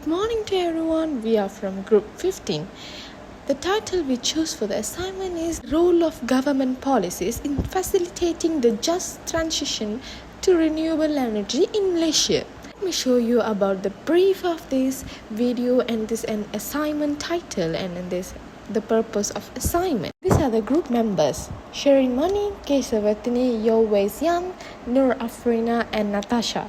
Good morning to everyone. We are from Group 15. The title we chose for the assignment is Role of Government Policies in Facilitating the Just Transition to Renewable Energy in Malaysia. Let me show you about the brief of this video and this an assignment title and the purpose of assignment. These are the group members: Sherin Mani, Kesavatini, Yowezian, Nur Afrina and Natasha.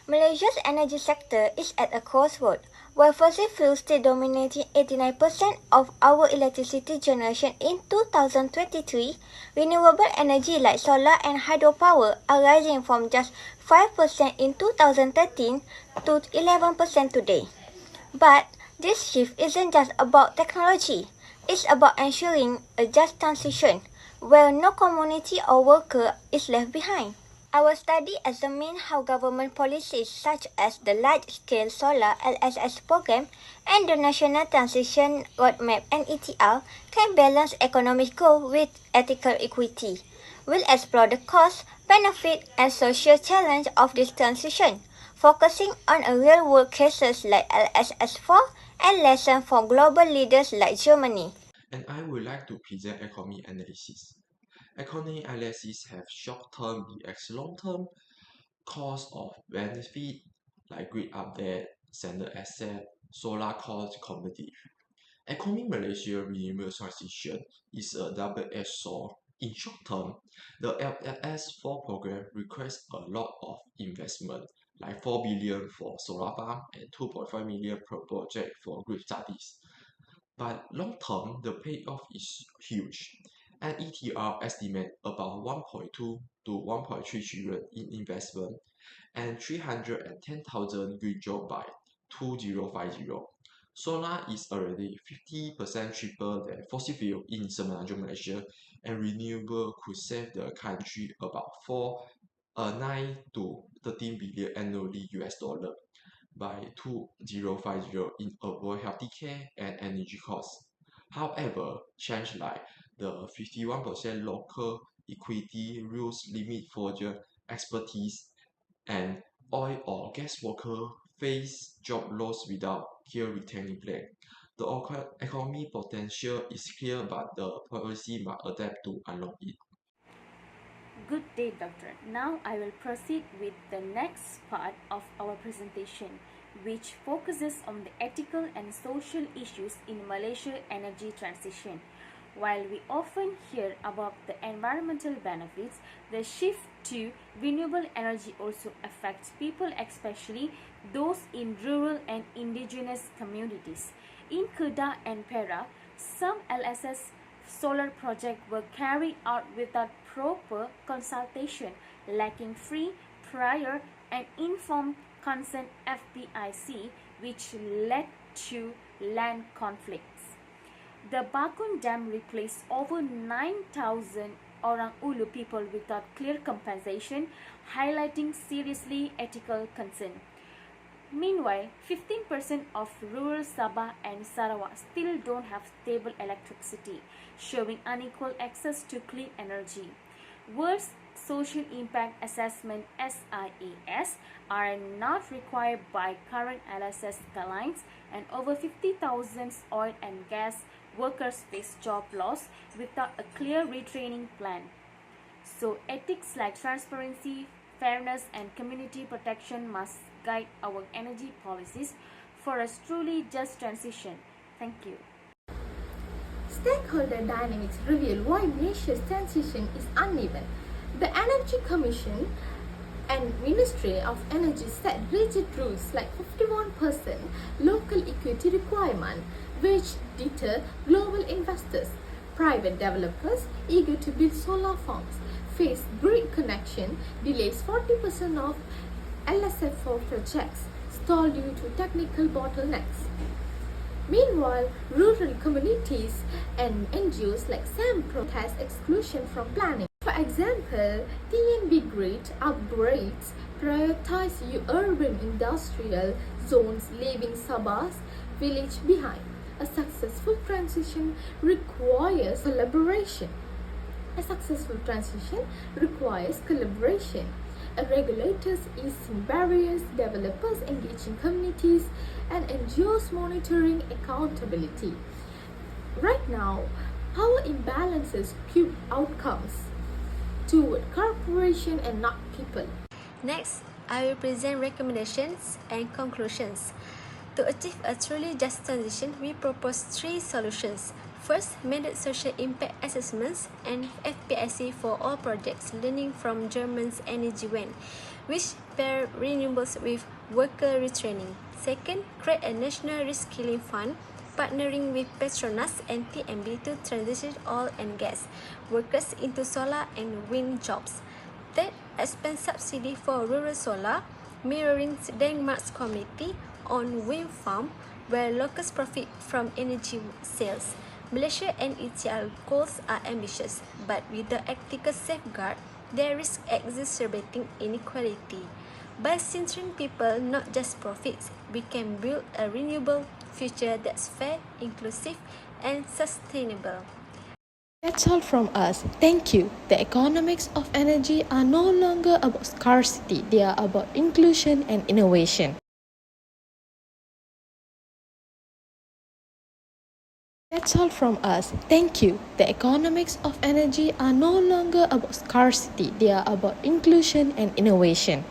Malaysia's energy sector is at a crossroad. While fossil fuels still dominating 89% of our electricity generation in 2023, renewable energy like solar and hydropower are rising from just 5% in 2013 to 11% today. But this shift isn't just about technology. It's about ensuring a just transition where no community or worker is left behind. Our study examines how government policies such as the Large-Scale Solar LSS program and the National Transition Roadmap NETR can balance economic growth with ethical equity. We'll explore the cost, benefit, and social challenge of this transition, focusing on real-world cases like LSS4 and lessons from global leaders like Germany. And I would like to present economy analysis. Economy analysis have short-term vs long-term cost of benefit like grid update, standard asset, solar cost competitive. Economy Malaysia renewable transition is a double-edged sword. In short term, the LSS4 program requires a lot of investment, like 4 billion for solar farm and 2.5 million per project for grid studies. But long term, the payoff is huge. NETR estimate about 1.2 to 1.3 trillion in investment and 310,000 green jobs by 2050. Solar is already 50% cheaper than fossil fuel in Semenanjung, Malaysia, and renewable could save the country about 9 to 13 billion annually US dollar by 2050 in avoid healthcare and energy costs. However, change like the 51% local equity rules limit foreign expertise and oil or gas workers face job loss without clear retaining plan. The economy potential is clear, but the policy must adapt to unlock it. Good day, Doctor. Now I will proceed with the next part of our presentation, which focuses on the ethical and social issues in Malaysia energy transition. While we often hear about the environmental benefits, the shift to renewable energy also affects people, especially those in rural and indigenous communities. In Kedah and Perak, some LSS solar projects were carried out without proper consultation, lacking free, prior, and informed consent FPIC, which led to land conflicts. The Bakun Dam replaced over 9,000 Orang Ulu people without clear compensation, highlighting seriously ethical concern. Meanwhile, 15% of rural Sabah and Sarawak still don't have stable electricity, showing unequal access to clean energy. Worst social impact assessment SIAS are not required by current LSS guidelines, and over 50,000 oil and gas workers face job loss without a clear retraining plan. So ethics like transparency, fairness, and community protection must guide our energy policies for a truly just transition. Thank you. Stakeholder dynamics reveal why Malaysia's transition is uneven. The Energy Commission and Ministry of Energy set rigid rules like 51% local equity requirement, which deter global investors. Private developers eager to build solar farms face grid connection delays. 40% of LSF4 projects stall due to technical bottlenecks. Meanwhile, rural communities and NGOs like SAM protest exclusion from planning. For example, TNB grid upgrades prioritize urban industrial zones, leaving Sabah's village behind. A successful transition requires collaboration. regulators easing barriers, developers engaging communities, and NGOs monitoring accountability. Right now, power imbalances skew outcomes toward corporation and not people. Next, I will present recommendations and conclusions. To achieve a truly just transition, we propose 3 solutions. First, mandated social impact assessments and FPIC for all projects, learning from German's Energy Wende, which pair renewables with worker retraining. Second, create a national reskilling fund, partnering with Petronas and TMB to transition oil and gas workers into solar and wind jobs. Third, expand subsidy for rural solar, mirroring Denmark's community on wind farm where locals profit from energy sales. Malaysia and ETL goals are ambitious, but with the ethical safeguard, they risk exacerbating inequality. By centering people, not just profits, we can build a renewable future that's fair, inclusive, and sustainable. That's all from us. Thank you. The economics of energy are no longer about scarcity, they are about inclusion and innovation. That's all from us. Thank you. The economics of energy are no longer about scarcity, they are about inclusion and innovation.